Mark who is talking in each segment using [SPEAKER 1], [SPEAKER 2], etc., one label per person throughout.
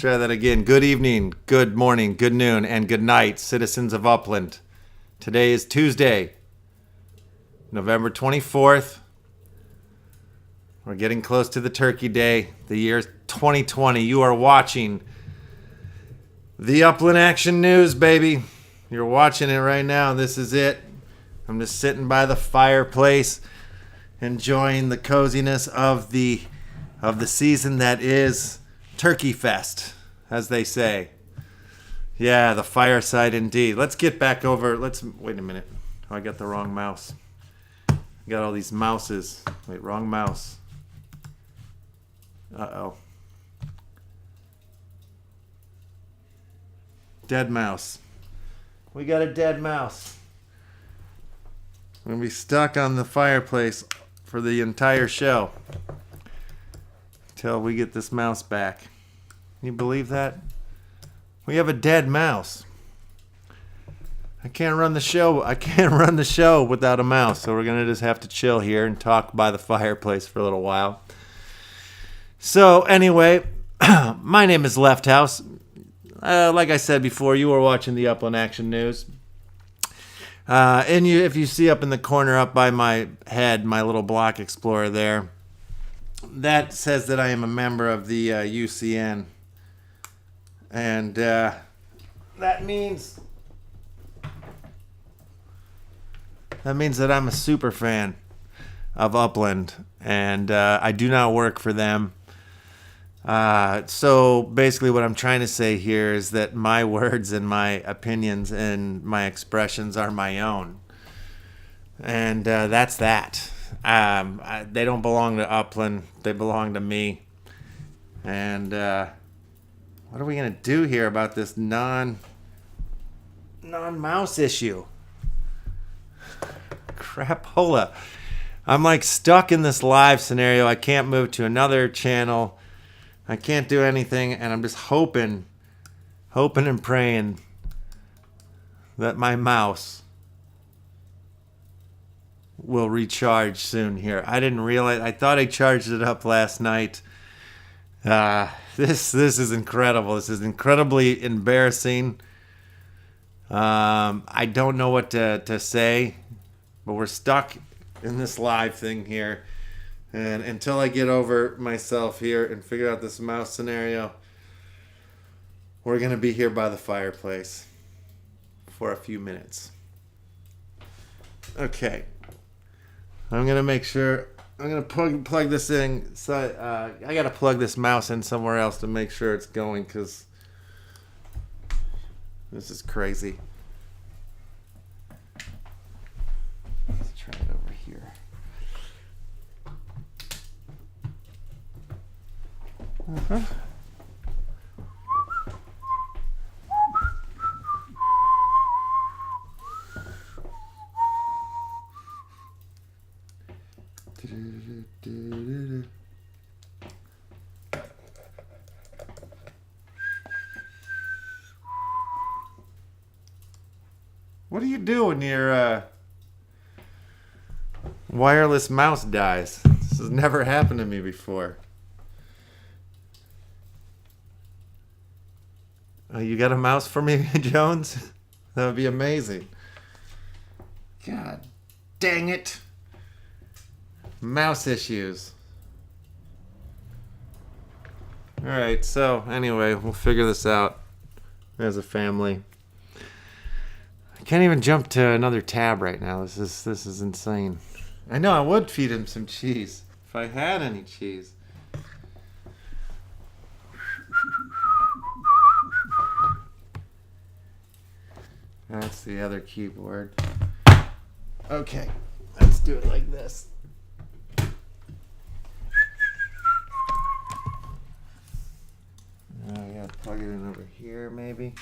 [SPEAKER 1] Try that again. Good evening, good morning, good noon, and good night, citizens of Upland. Today is Tuesday, November 24th. We're getting close to the Turkey Day. The year 2020. You are watching the Upland Action News, baby. You're watching it right now. This is it. I'm just sitting by the fireplace, enjoying the coziness of the season that is Turkey Fest, as they say. Yeah, the fireside indeed. Let's get back over. Wait a minute. Oh, I got the wrong mouse. I got all these mouses. Wait, wrong mouse. Uh-oh. Dead mouse. We got a dead mouse. I'm going to be stuck on the fireplace for the entire show until we get this mouse back. Can you believe that? We have a dead mouse. I can't run the show without a mouse, so we're going to just have to chill here and talk by the fireplace for a little while. So anyway, my name is Left House. Like I said before, you are watching the Upland Action News. If you see up in the corner up by my head, my little block explorer there, that says that I am a member of the UCN. And that means that I'm a super fan of Upland, and I do not work for them. So basically what I'm trying to say here is that my words and my opinions and my expressions are my own. And that's that. They don't belong to Upland. They belong to me. And what are we going to do here about this non-mouse issue? Crapola. I'm like stuck in this live scenario. I can't move to another channel. I can't do anything, and I'm just hoping and praying that my mouse will recharge soon here. I didn't realize. I thought I charged it up last night. This is incredible. This is incredibly embarrassing. I don't know what to say, but we're stuck in this live thing here. And until I get over myself here and figure out this mouse scenario, we're going to be here by the fireplace for a few minutes. Okay. I'm going to make sure. I'm going to plug this in. So I got to plug this mouse in somewhere else to make sure it's going, because this is crazy. Let's try it over here. Uh-huh. What do you do when your wireless mouse dies? This has never happened to me before. You got a mouse for me, Jones? That would be amazing. God dang it. Mouse issues. Alright, so anyway, we'll figure this out as a family. I can't even jump to another tab right now. This is insane. I know, I would feed him some cheese if I had any cheese. That's the other keyboard. Okay, let's do it like this. I gotta plug it in over here, maybe.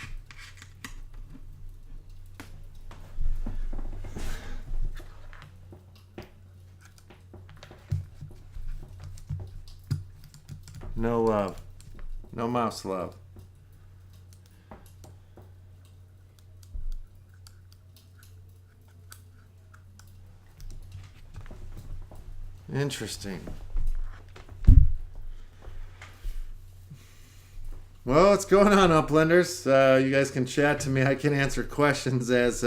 [SPEAKER 1] No love. No mouse love. Interesting. Well, what's going on, Uplanders? You guys can chat to me. I can answer questions as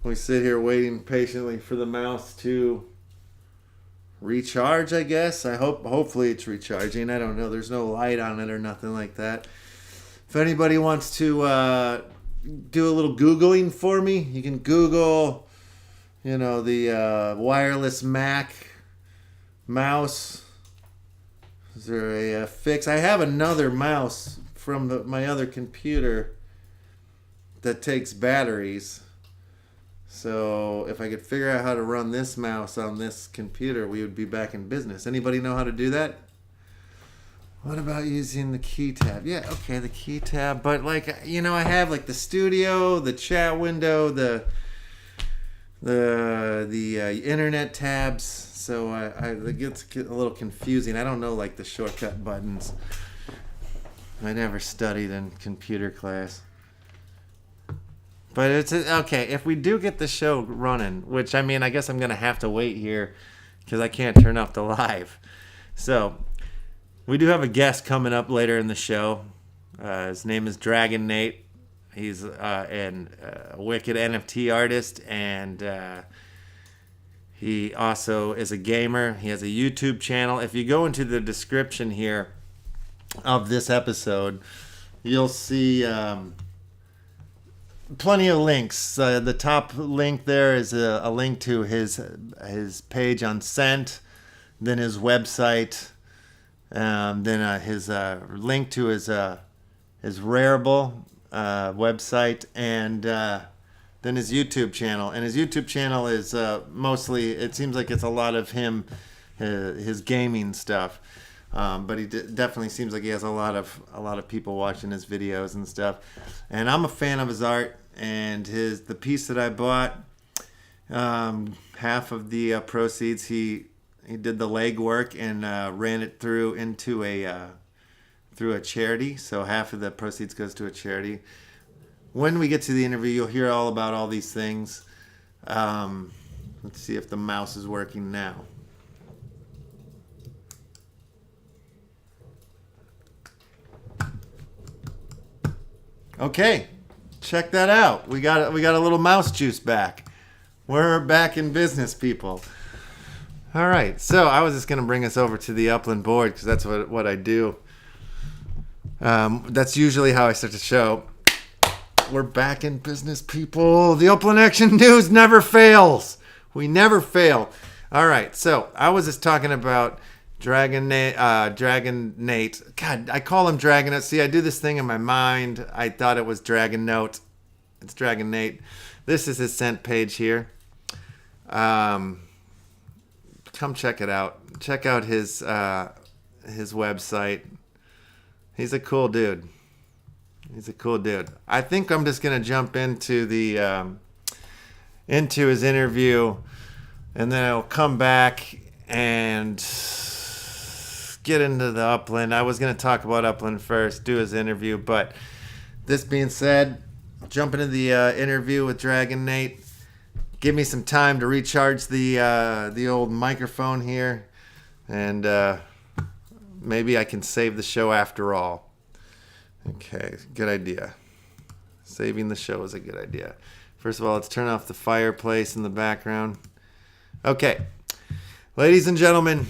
[SPEAKER 1] we sit here waiting patiently for the mouse to recharge, I guess. Hopefully it's recharging. I don't know. There's no light on it or nothing like that. If anybody wants to do a little Googling for me, you can Google, the wireless Mac mouse. Is there a fix? I have another mouse from my other computer that takes batteries. So if I could figure out how to run this mouse on this computer, we would be back in business. Anybody know how to do that? What about using the key tab? Yeah, okay, the key tab. But I have the studio, the chat window, the internet tabs. So it gets a little confusing. I don't know the shortcut buttons. I never studied in computer class. But it's okay. If we do get the show running, which I guess I'm gonna have to wait here because I can't turn off the live. So we do have a guest coming up later in the show. His name is DRAGONATE. He's a wicked NFT artist, and he also is a gamer. He has a YouTube channel. If you go into the description here of this episode, you'll see plenty of links. The top link there is a link to his page on Cent, then his website, then his link to his Rarible website, and then his YouTube channel. And his YouTube channel is mostly, it seems like it's a lot of his gaming stuff. But he definitely seems like he has a lot of people watching his videos and stuff. And I'm a fan of his art, and the piece that I bought, half of the proceeds, he did the legwork and ran it through a charity. So half of the proceeds goes to a charity. When we get to the interview, you'll hear all about all these things. Let's see if the mouse is working now. Okay, check that out. We got a little mouse juice back. We're back in business, people. All right, so I was just gonna bring us over to the Upland board because that's what I do. That's usually how I start the show. We're back in business, people. The Upland Action News never fails. We never fail. All right, so I was just talking about DRAGONATE. God, I call him DRAGONATE. See, I do this thing in my mind. I thought it was DRAGONATE. It's DRAGONATE. This is his Cent page here. Come check it out. Check out his website. He's a cool dude. I think I'm just gonna jump into into his interview, and then I'll come back and get into the Upland. I was going to talk about Upland first, do his interview, but this being said, jump into the interview with DRAGONATE. Give me some time to recharge the old microphone here, and maybe I can save the show after all. Okay, good idea. Saving the show is a good idea. First of all, let's turn off the fireplace in the background. Okay, ladies and gentlemen,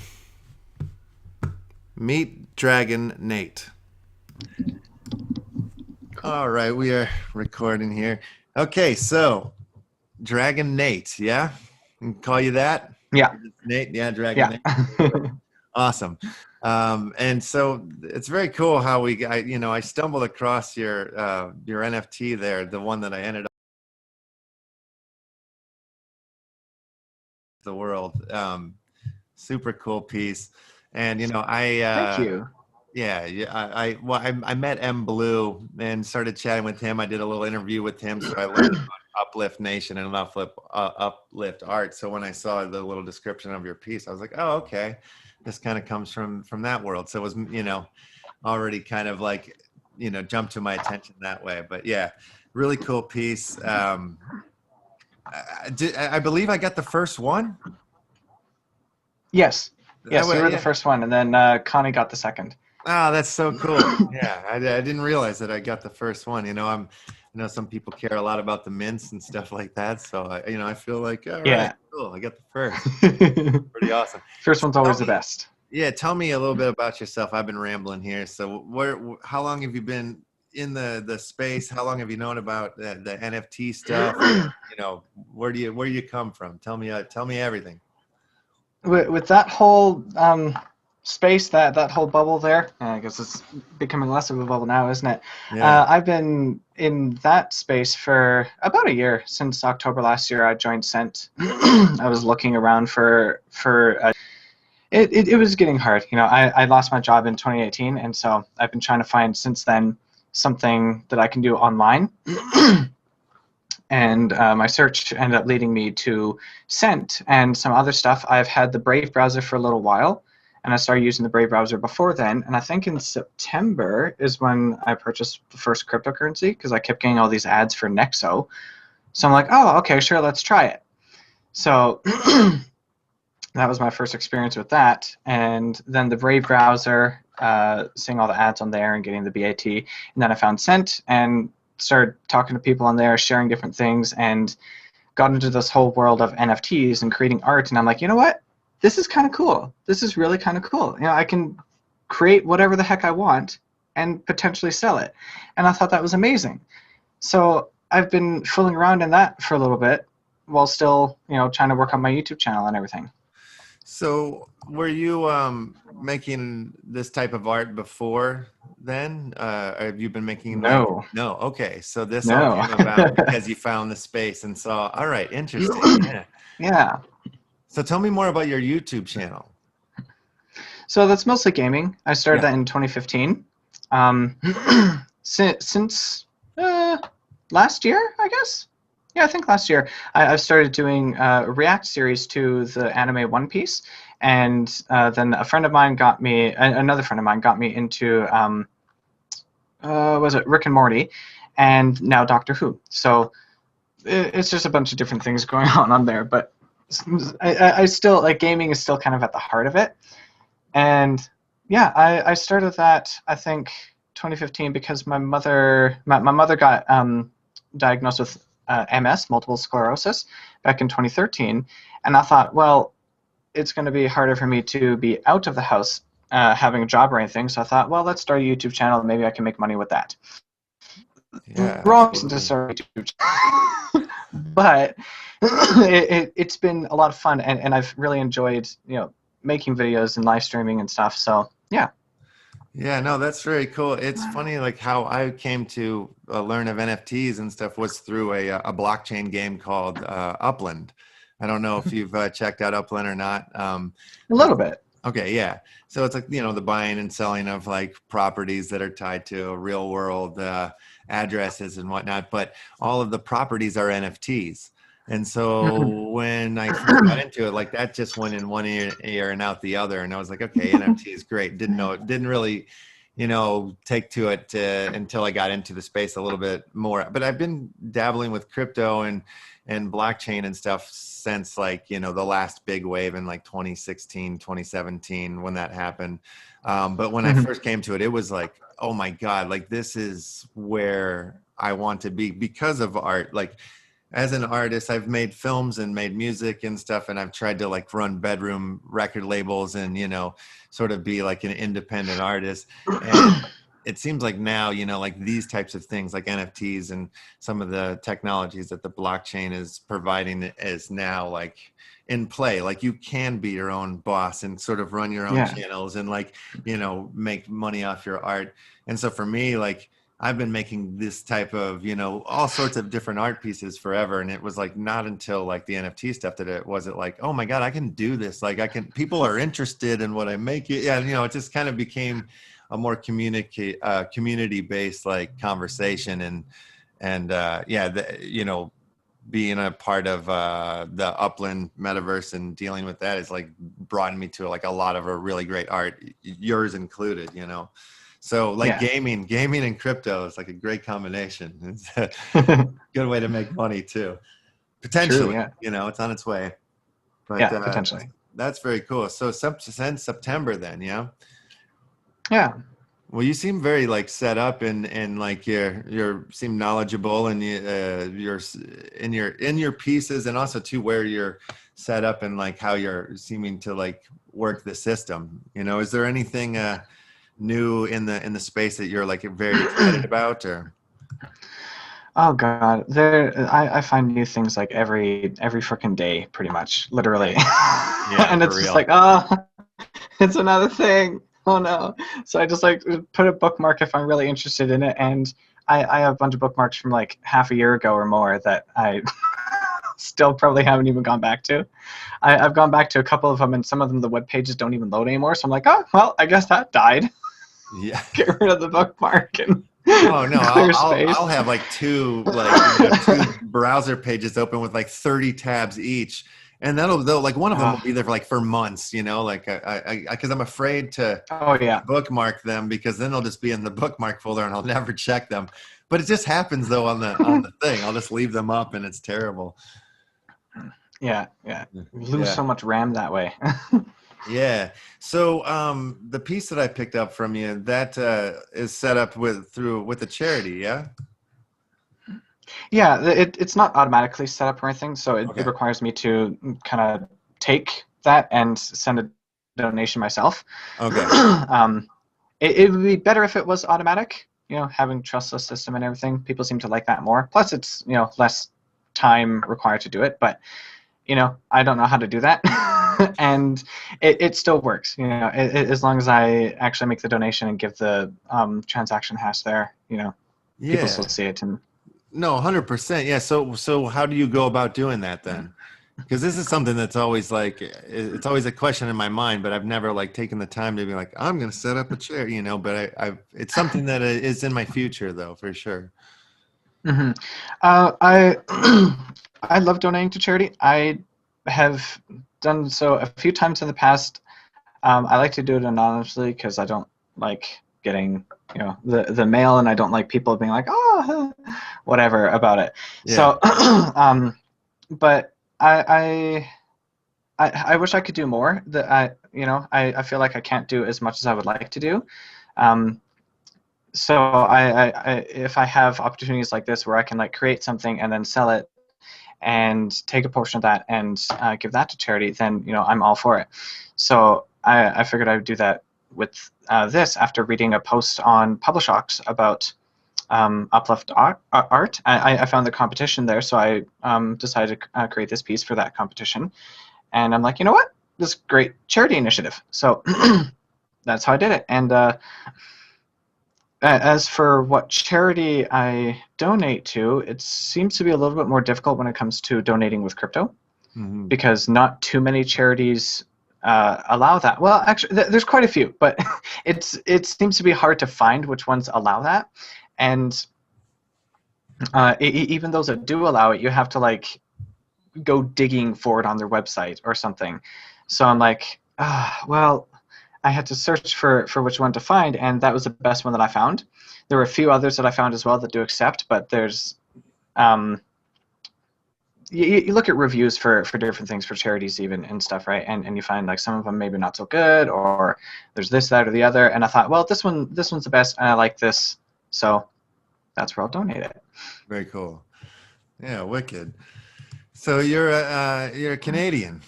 [SPEAKER 1] meet DRAGONATE. All right, we are recording here. Okay, so DRAGONATE, yeah? I can call you that?
[SPEAKER 2] Yeah.
[SPEAKER 1] Nate, yeah, DRAGONATE. Yeah. Awesome. And so it's very cool how I stumbled across your NFT there, the one that I ended up the world. Super cool piece. And
[SPEAKER 2] thank you.
[SPEAKER 1] Yeah, I met M Blue and started chatting with him. I did a little interview with him, so I learned about Uplift Nation and Uplift.Art. So when I saw the little description of your piece, I was like, oh, okay, this kind of comes from that world. So it was already kind of jumped to my attention that way. But yeah, really cool piece. I believe I got the first one.
[SPEAKER 2] Yes, you were the first one, and then Connie got the second.
[SPEAKER 1] Oh, that's so cool. Yeah, I didn't realize that I got the first one. I know some people care a lot about the mints and stuff like that. So I feel like, all right,
[SPEAKER 2] Yeah.
[SPEAKER 1] cool. I got the first. Pretty awesome.
[SPEAKER 2] First
[SPEAKER 1] So
[SPEAKER 2] one's
[SPEAKER 1] tell
[SPEAKER 2] always the
[SPEAKER 1] me,
[SPEAKER 2] best.
[SPEAKER 1] yeah, tell me a little bit about yourself. I've been rambling here. So how long have you been in the space? How long have you known about the NFT stuff? Where do you come from? Tell me everything.
[SPEAKER 2] With that whole space, that whole bubble there, I guess it's becoming less of a bubble now, isn't it?
[SPEAKER 1] Yeah.
[SPEAKER 2] I've been in that space for about a year. Since October last year, I joined Cent. I was looking around for it was getting hard. I lost my job in 2018, and so I've been trying to find since then something that I can do online. And my search ended up leading me to Scent and some other stuff. I've had the Brave browser for a little while, and I started using the Brave browser before then. And I think in September is when I purchased the first cryptocurrency because I kept getting all these ads for Nexo. So I'm like, oh, okay, sure, let's try it. So that was my first experience with that. And then the Brave browser, seeing all the ads on there and getting the BAT. And then I found Scent and started talking to people on there, sharing different things, and got into this whole world of NFTs and creating art. And I'm like, you know what? This is kind of cool. This is really kind of cool. I can create whatever the heck I want and potentially sell it. And I thought that was amazing. So I've been fooling around in that for a little bit while still, trying to work on my YouTube channel and everything.
[SPEAKER 1] So were you making this type of art before then? Or have you been making like
[SPEAKER 2] No,
[SPEAKER 1] no, okay. So this all
[SPEAKER 2] no.
[SPEAKER 1] came about because you found the space and saw, all right, interesting. Yeah.
[SPEAKER 2] Yeah.
[SPEAKER 1] So tell me more about your YouTube channel.
[SPEAKER 2] So that's mostly gaming. I started
[SPEAKER 1] Yeah.
[SPEAKER 2] that in 2015. Um, since last year, I guess. Yeah, I think last year I've started doing a React series to the anime One Piece, and then a friend of mine got me, another friend of mine got me into, was it Rick and Morty, and now Doctor Who. So it's just a bunch of different things going on there, but I still like gaming is still kind of at the heart of it. And yeah, I started that, I think, 2015 because my mother got diagnosed with MS, multiple sclerosis, back in 2013. And I thought, well, it's going to be harder for me to be out of the house having a job or anything. So I thought, well, let's start a YouTube channel and maybe I can make money with that.
[SPEAKER 1] Yeah,
[SPEAKER 2] Wrong reason to
[SPEAKER 1] absolutely.
[SPEAKER 2] start a YouTube channel. But it's been a lot of fun, and I've really enjoyed, making videos and live streaming and stuff. So yeah.
[SPEAKER 1] Yeah, no, that's very cool. It's funny, like how I came to learn of NFTs and stuff was through a blockchain game called Upland. I don't know if you've checked out Upland or not.
[SPEAKER 2] A little bit.
[SPEAKER 1] Okay, yeah. So it's like, the buying and selling of like properties that are tied to real world addresses and whatnot, but all of the properties are NFTs. And so when I first got into it, like that just went in one ear and out the other. And I was like, okay, NFT is great. Didn't really, take to it until I got into the space a little bit more. But I've been dabbling with crypto and blockchain and stuff since like, the last big wave in like 2016, 2017 when that happened. But when I first came to it, it was like, oh my God, like this is where I want to be because of art. Like as an artist, I've made films and made music and stuff, and I've tried to like run bedroom record labels and, sort of be like an independent artist. And it seems like now, like these types of things like NFTs and some of the technologies that the blockchain is providing is now like in play. Like you can be your own boss and sort of run your own
[SPEAKER 2] Yeah.
[SPEAKER 1] channels and like, make money off your art. And so for me, like I've been making this type of, all sorts of different art pieces forever. And it was like not until like the NFT stuff that it wasn't like, oh my God, I can do this. Like people are interested in what I make. Yeah, it just kind of became a more community based like conversation and being a part of the Upland metaverse and dealing with that is like brought me to like a lot of a really great art, yours included. So like
[SPEAKER 2] Yeah.
[SPEAKER 1] gaming and crypto is like a great combination. It's a good way to make money too.
[SPEAKER 2] True.
[SPEAKER 1] Potentially,
[SPEAKER 2] Yeah.
[SPEAKER 1] it's on its way. But
[SPEAKER 2] Yeah. Potentially.
[SPEAKER 1] that's very cool. So since September then, yeah.
[SPEAKER 2] Yeah.
[SPEAKER 1] Well, you seem very like set up and like you're seem knowledgeable and you're in your pieces and also too where you're set up and like how you're seeming to like work the system. You know, is there anything new in the space that you're like very excited about or?
[SPEAKER 2] Oh God, I find new things like every freaking day, pretty much, literally.
[SPEAKER 1] Yeah,
[SPEAKER 2] And
[SPEAKER 1] for
[SPEAKER 2] it's just
[SPEAKER 1] real.
[SPEAKER 2] like, oh, it's another thing. Oh no. So I just like put a bookmark if I'm really interested in it, and I have a bunch of bookmarks from like half a year ago or more that I still probably haven't even gone back to. I've gone back to a couple of them, and some of them the web pages don't even load anymore. So I'm like, oh well, I guess that died.
[SPEAKER 1] Yeah.
[SPEAKER 2] Get rid of the bookmark and
[SPEAKER 1] Oh no,
[SPEAKER 2] clear space.
[SPEAKER 1] I'll have like two like you know, two browser pages open with like 30 tabs each, and they'll like one of them will be there for like for months, you know, like I because I'm afraid to
[SPEAKER 2] Oh yeah.
[SPEAKER 1] bookmark them because then they'll just be in the bookmark folder and I'll never check them. But it just happens though on the thing. I'll just leave them up and it's terrible.
[SPEAKER 2] Yeah, yeah. Lose
[SPEAKER 1] Yeah.
[SPEAKER 2] so much RAM that way.
[SPEAKER 1] Yeah. So the piece that I picked up from you that is set up with a charity, yeah?
[SPEAKER 2] Yeah, it's not automatically set up or anything, so it
[SPEAKER 1] Okay.
[SPEAKER 2] requires me to kind of take that and send a donation myself.
[SPEAKER 1] Okay.
[SPEAKER 2] It would be better if it was automatic, you know, having trustless system and everything. People seem to like that more. Plus, it's, you know, less time required to do it, but, you know, I don't know how to do that. And it still works, you know, as long as I actually make the donation and give the transaction hash there, you know, people still
[SPEAKER 1] Yeah.
[SPEAKER 2] see it. And
[SPEAKER 1] No, 100%. Yeah. So how do you go about doing that then? Because this is something that's always like it's always a question in my mind, but I've never like taken the time to be like I'm going to set up a chair, you know. But I it's something that is in my future though, for sure.
[SPEAKER 2] hmm I I love donating to charity. I have done so a few times in the past. I like to do it anonymously because I don't like getting, you know, the mail, and I don't like people being like, oh, whatever about it.
[SPEAKER 1] Yeah.
[SPEAKER 2] So, but I wish I could do more. That you know, I feel like I can't do as much as I would like to do. Um, so if I have opportunities like this where I can like create something and then sell it and take a portion of that and give that to charity, then, you know, I'm all for it. So I figured I would do that with this after reading a post on Publishocks about Uplift.Art. I found the competition there, so I decided to create this piece for that competition. And I'm like, you know what? This is a great charity initiative. So that's how I did it. And as for what charity I donate to, it seems to be a little bit more difficult when it comes to donating with crypto,
[SPEAKER 1] Mm-hmm.
[SPEAKER 2] because not too many charities allow that. Well, actually, there's quite a few, but it seems to be hard to find which ones allow that. And even those that do allow it, you have to like go digging for it on their website or something. So I'm like, well, I had to search for which one to find, and that was the best one that I found. There were a few others that I found as well that do accept, but there's you look at reviews for different things, for charities even and stuff, right? And you find like some of them maybe not so good, or there's this, that, or the other. And I thought, well, this one's the best, and I like this, so that's where I'll donate it.
[SPEAKER 1] Very cool. Yeah, wicked. So you're a Canadian.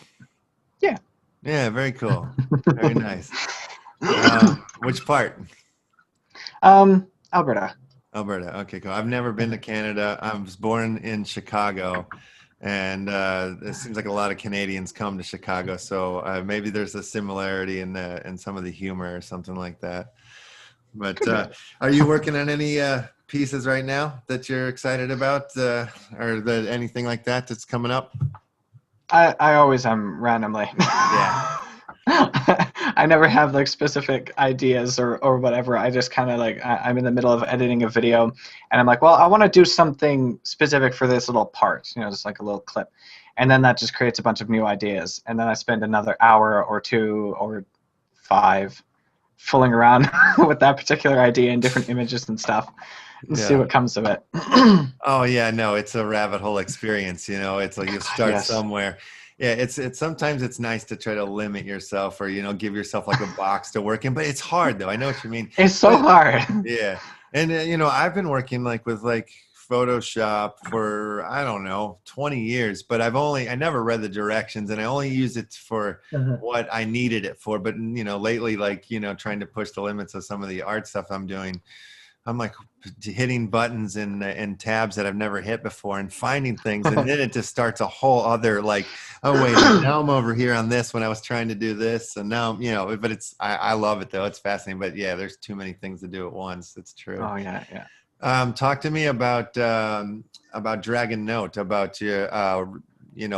[SPEAKER 2] Yeah.
[SPEAKER 1] Yeah, very cool. Very nice. Which part?
[SPEAKER 2] Alberta.
[SPEAKER 1] Alberta. Okay, cool. I've never been to Canada. I was born in Chicago, and it seems like a lot of Canadians come to Chicago. So maybe there's a similarity in some of the humor or something like that. But are you working on any pieces right now that you're excited about, or that anything like that that's coming up?
[SPEAKER 2] I always am randomly.
[SPEAKER 1] Yeah.
[SPEAKER 2] I never have like specific ideas or whatever. I just kind of like I'm in the middle of editing a video, and I'm like, well, I want to do something specific for this little part, you know, just like a little clip, and then that just creates a bunch of new ideas, and then I spend another hour or 2 or 5 fooling around with that particular idea in different images and stuff, and see
[SPEAKER 1] Yeah.
[SPEAKER 2] what comes of it.
[SPEAKER 1] Oh yeah, no, it's a rabbit hole experience, you know. It's like you start
[SPEAKER 2] Yes.
[SPEAKER 1] somewhere. Yeah, it's sometimes it's nice to try to limit yourself or, give yourself like a box to work in, but it's hard though. I know what you mean.
[SPEAKER 2] It's so
[SPEAKER 1] But
[SPEAKER 2] hard.
[SPEAKER 1] yeah. And I've been working like with like Photoshop for, I don't know, 20 years, but I never read the directions and I only use it for what I needed it for. But lately, like, trying to push the limits of some of the art stuff I'm doing, I'm like hitting buttons and tabs that I've never hit before and finding things. And then it just starts a whole other like, oh, wait, now I'm over here on this when I was trying to do this. And now, but I love it though. It's fascinating. But yeah, there's too many things to do at once. It's true.
[SPEAKER 2] Oh yeah, yeah.
[SPEAKER 1] Talk to me about DRAGONATE, about your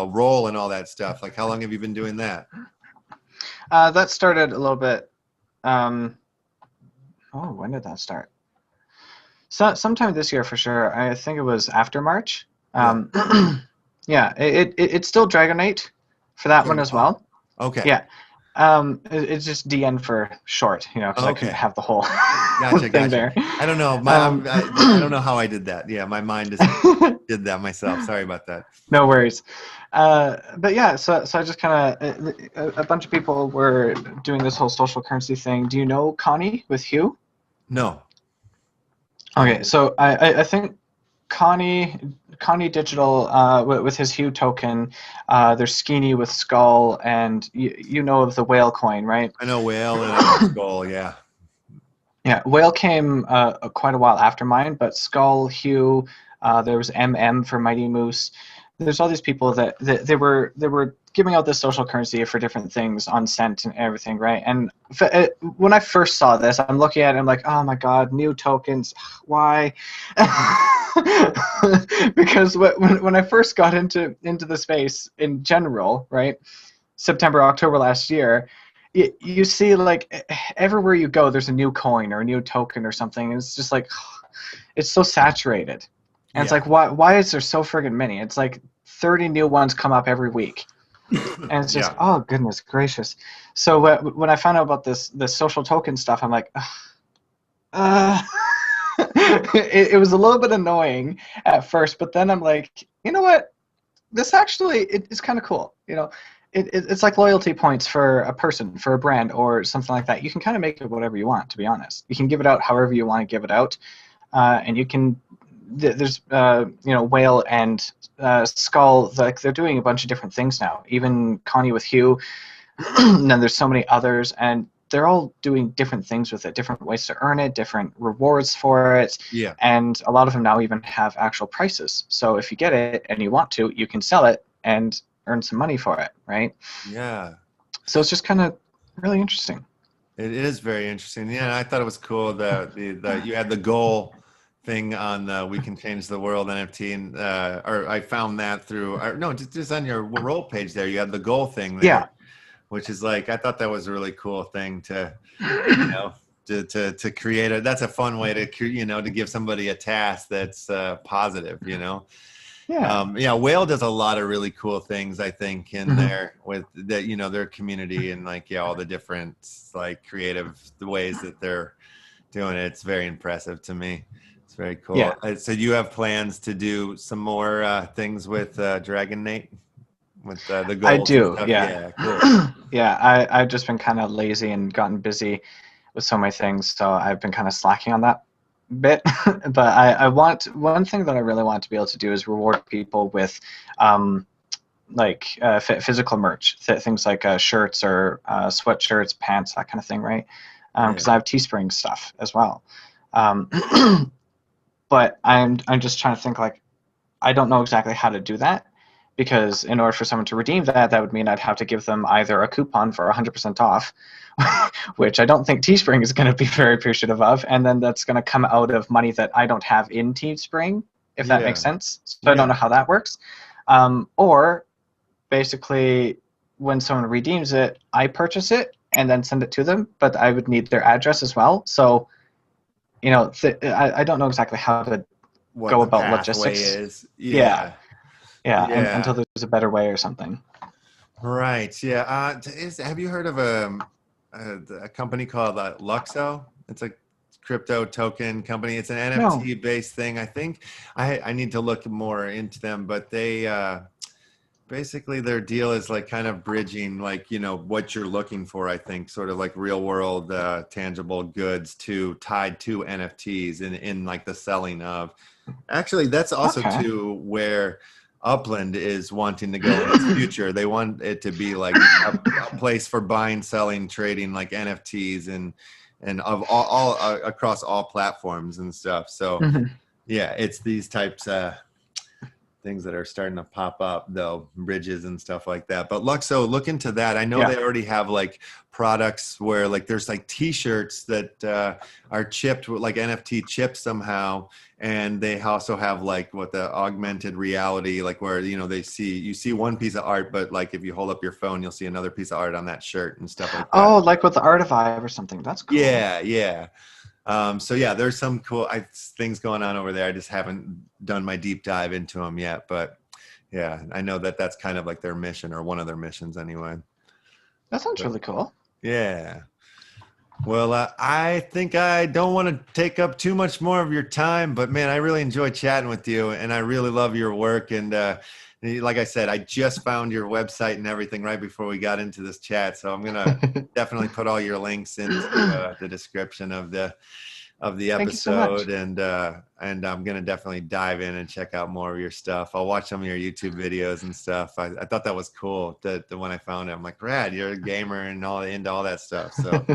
[SPEAKER 1] role and all that stuff. Like, how long have you been doing that?
[SPEAKER 2] That started a little bit. When did that start? So sometime this year for sure. I think it was after March. Yeah, it's still DRAGONATE for that one as well.
[SPEAKER 1] Okay.
[SPEAKER 2] Yeah. It's just DN for short, because I couldn't have the whole thing there.
[SPEAKER 1] I don't know. I don't know how I did that. Yeah, my mind just did that myself. Sorry about that.
[SPEAKER 2] No worries. But yeah, so I just kind of, a bunch of people were doing this whole social currency thing. Do you know Connie with Hugh?
[SPEAKER 1] No.
[SPEAKER 2] Okay, so I think Connie Digital with his Hue token, there's Skeeny with Skull, and you know of the whale coin, right?
[SPEAKER 1] I know whale and I know Skull, yeah.
[SPEAKER 2] Yeah, whale came quite a while after mine, but Skull, Hue, there was for Mighty Moose. There's all these people that they were giving out this social currency for different things on Cent and everything, right? And when I first saw this, I'm looking at it, I'm like, oh my god, new tokens, why? Because when I first got into the space in general, right, September, October last year, you see like everywhere you go, there's a new coin or a new token or something. And it's just like, it's so saturated. And it's like, why is there so friggin' many? It's like 30 new ones come up every week. And it's just, oh, goodness gracious. So when I found out about this social token stuff, I'm like, it was a little bit annoying at first, but then I'm like, you know what? This actually it's kind of cool. It's like loyalty points for a person, for a brand, or something like that. You can kind of make it whatever you want, to be honest. You can give it out however you want to give it out, and you can. There's whale and skull, like they're doing a bunch of different things now. Even Connie with Hugh, and then there's so many others, and they're all doing different things with it, different ways to earn it, different rewards for it.
[SPEAKER 1] Yeah.
[SPEAKER 2] And a lot of them now even have actual prices. So if you get it and you want to, you can sell it and earn some money for it, right?
[SPEAKER 1] Yeah.
[SPEAKER 2] So it's just kind of really interesting.
[SPEAKER 1] It is very interesting. Yeah, and I thought it was cool that you had the goal thing on the We Can Change the World NFT, and or I found that through, just on your role page there, you had the goal thing there.
[SPEAKER 2] Yeah.
[SPEAKER 1] Which is like, I thought that was a really cool thing to, to create that's a fun way to, to give somebody a task that's positive, Yeah. Whale does a lot of really cool things, I think, in there with that, their community and like, all the different like creative ways that they're doing it. It's very impressive to me. It's very cool.
[SPEAKER 2] Yeah.
[SPEAKER 1] So you have plans to do some more things with DRAGONATE? With the goals.
[SPEAKER 2] I do,
[SPEAKER 1] and stuff?
[SPEAKER 2] yeah.
[SPEAKER 1] Cool.
[SPEAKER 2] Yeah, I've just been kind of lazy and gotten busy with so many things, so I've been kind of slacking on that bit. But I want, one thing that I really want to be able to do is reward people with physical merch, things like shirts or sweatshirts, pants, that kind of thing, right? Because I have Teespring stuff as well. But I'm just trying to think, like, I don't know exactly how to do that. Because in order for someone to redeem that, that would mean I'd have to give them either a coupon for 100% off, which I don't think Teespring is going to be very appreciative of, and then that's going to come out of money that I don't have in Teespring, if that makes sense. So I don't know how that works. Or basically, when someone redeems it, I purchase it and then send it to them, but I would need their address as well. So, I don't know exactly how to go about logistics.
[SPEAKER 1] Is.
[SPEAKER 2] Yeah, until there's a better way or something.
[SPEAKER 1] Right. Yeah. Have you heard of a company called Luxo? It's a crypto token company. It's an NFT based thing. I think I need to look more into them, but they basically their deal is like kind of bridging like, you know, what you're looking for, I think, sort of like real world tangible goods to tied to NFTs in like the selling of. Actually, that's also
[SPEAKER 2] Okay.
[SPEAKER 1] too where Upland is wanting to go in its future. They want it to be like a place for buying, selling, trading like NFTs and of all across all platforms and stuff. So
[SPEAKER 2] Mhm.
[SPEAKER 1] yeah, it's these types things that are starting to pop up though, bridges and stuff like that. But Luxo, look into that. I know
[SPEAKER 2] Yeah.
[SPEAKER 1] they already have like products where like there's like t-shirts that are chipped with like NFT chips somehow, and they also have like what the augmented reality, like where you know you see one piece of art, but like if you hold up your phone you'll see another piece of art on that shirt and stuff like that.
[SPEAKER 2] Oh, like with the Art of Vibe or something. That's cool.
[SPEAKER 1] Yeah. So yeah, there's some cool things going on over there. I just haven't done my deep dive into them yet, but yeah, I know that that's kind of like their mission or one of their missions anyway.
[SPEAKER 2] That sounds
[SPEAKER 1] But
[SPEAKER 2] really cool.
[SPEAKER 1] yeah. Well, I think I don't want to take up too much more of your time, but man, I really enjoy chatting with you and I really love your work. And like I said, I just found your website and everything right before we got into this chat. So I'm going to definitely put all your links into the description of the
[SPEAKER 2] Thank you so much.
[SPEAKER 1] episode, and I'm gonna definitely dive in and check out more of your stuff. I'll watch some of your YouTube videos and stuff. I thought that was cool. That when I found it, I'm like, Brad, you're a gamer and all into all that stuff. So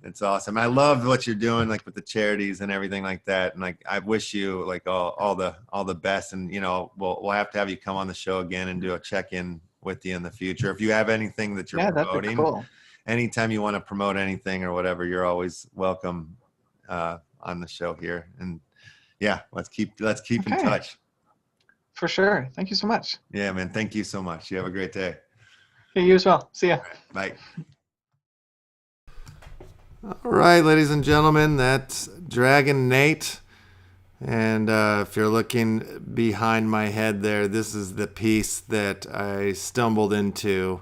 [SPEAKER 1] it's awesome. I love what you're doing, like with the charities and everything like that. And like, I wish you like all the best. And you know, we'll have to have you come on the show again and do a check in with you in the future. If you have anything that you're
[SPEAKER 2] Yeah, that'd be
[SPEAKER 1] promoting,
[SPEAKER 2] cool.
[SPEAKER 1] anytime you want to promote anything or whatever, you're always welcome on the show here. And yeah, let's keep in
[SPEAKER 2] Okay,
[SPEAKER 1] touch.
[SPEAKER 2] for sure. Thank you so much.
[SPEAKER 1] Yeah, man. Thank you so much. You have a great day.
[SPEAKER 2] Yeah, you as well. See ya.
[SPEAKER 1] Bye. All right, ladies and gentlemen, that's DRAGONATE. And if you're looking behind my head there, this is the piece that I stumbled into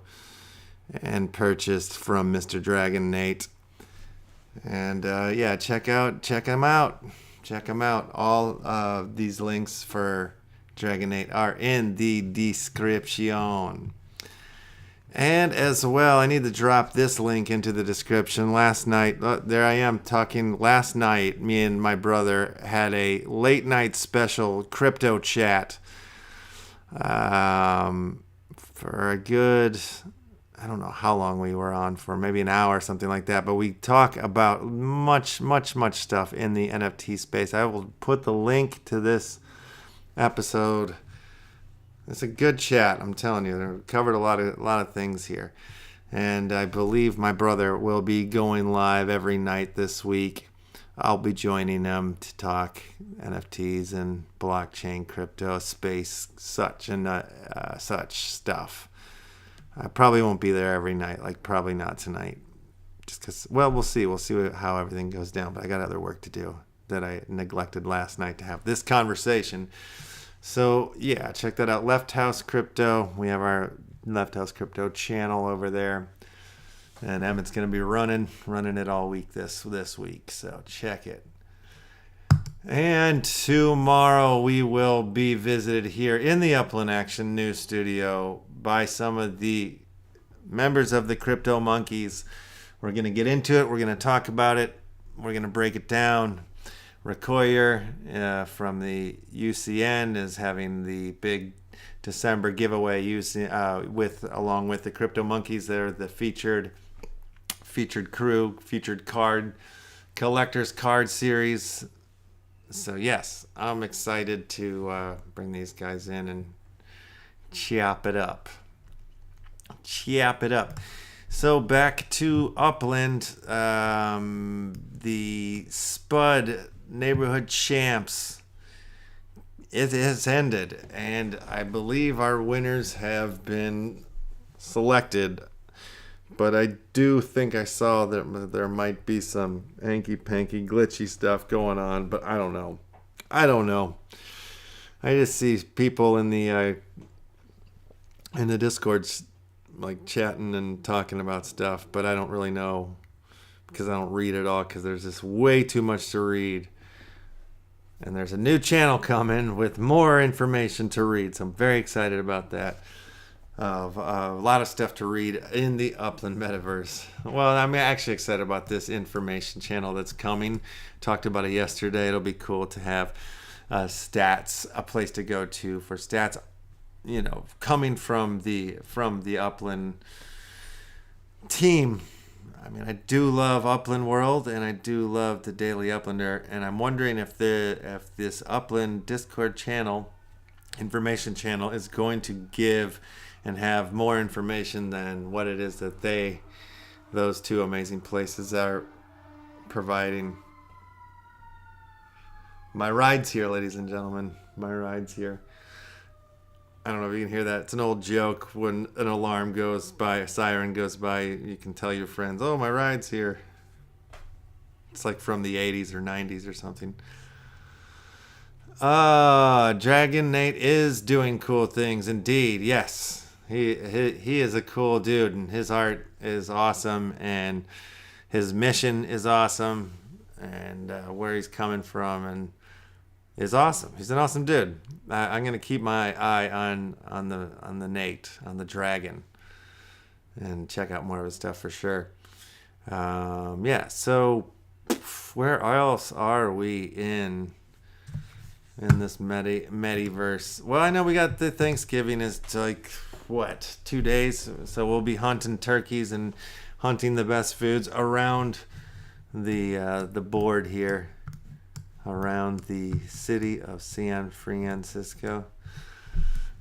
[SPEAKER 1] and purchased from Mr. DRAGONATE. And yeah, check him out. Check him out. All of these links for DRAGONATE are in the description. And as well, I need to drop this link into the description. Last night, there I am talking. Last night, me and my brother had a late night special crypto chat for a good, I don't know how long we were on for, maybe an hour or something like that. But we talk about much stuff in the NFT space. I will put the link to this episode. It's a good chat, I'm telling you. They covered a lot of things here. And I believe my brother will be going live every night this week. I'll be joining him to talk NFTs and blockchain, crypto, space, such stuff. I probably won't be there every night, like probably not tonight. Just because, well, we'll see. We'll see how everything goes down. But I got other work to do that I neglected last night to have this conversation. So yeah, check that out. Left House Crypto. We have our Left House Crypto channel over there, and Emmett's gonna be running it all week this week. So check it. And tomorrow we will be visited here in the Upland Action News Studio by some of the members of the Crypto Monkeys. We're gonna get into it. We're gonna talk about it. We're gonna break it down. Rakoyer from the UCN is having the big December giveaway along with the Crypto Monkeys. They're the featured crew, featured card collectors card series. So yes, I'm excited to bring these guys in and chop it up. So back to Upland, the Spud Neighborhood Champs. It has ended, and I believe our winners have been selected. But I do think I saw that there might be some hanky-panky glitchy stuff going on, but I don't know. I just see people in the Discords like chatting and talking about stuff, but I don't really know because I don't read it all because there's just way too much to read. And there's a new channel coming with more information to read, so I'm very excited about that. of a lot of stuff to read in the Upland metaverse. Well, I'm actually excited about this information channel that's coming. Talked about it yesterday. It'll be cool to have stats, a place to go to for stats, you know, coming from the Upland team. I mean, I do love Upland World, and I do love the Daily Uplander, and I'm wondering if this Upland Discord channel, information channel, is going to give and have more information than what it is that those two amazing places are providing. My ride's here, ladies and gentlemen. My ride's here. I don't know if you can hear that. It's an old joke. When an alarm goes by, a siren goes by, you can tell your friends, oh, my ride's here. It's like from the 80s or 90s or something. DRAGONATE is doing cool things indeed. Yes. He is a cool dude, and his art is awesome, and his mission is awesome, and where he's coming from and is awesome. He's an awesome dude. I'm gonna keep my eye on the Nate, on the dragon, and check out more of his stuff for sure. Yeah. So where else are we in this Mediverse? Well, I know we got the Thanksgiving is like what, 2 days, so we'll be hunting turkeys and hunting the best foods around the board here, around the city of San Francisco.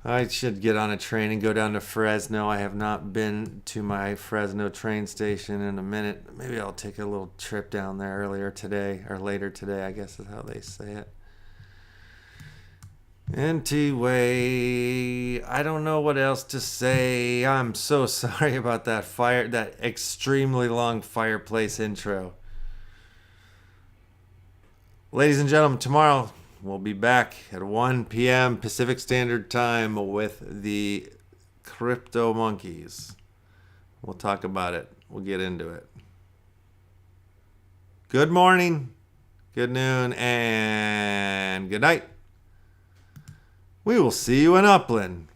[SPEAKER 1] I should get on a train and go down to Fresno. I have not been to my Fresno train station in a minute. Maybe I'll take a little trip down there earlier today, or later today, I guess is how they say it. Anyway, I don't know what else to say. I'm so sorry about that extremely long fireplace intro. Ladies and gentlemen, tomorrow we'll be back at 1 p.m. Pacific Standard Time with the Crypto Monkeys. We'll talk about it. We'll get into it. Good morning, good noon, and good night. We will see you in Upland.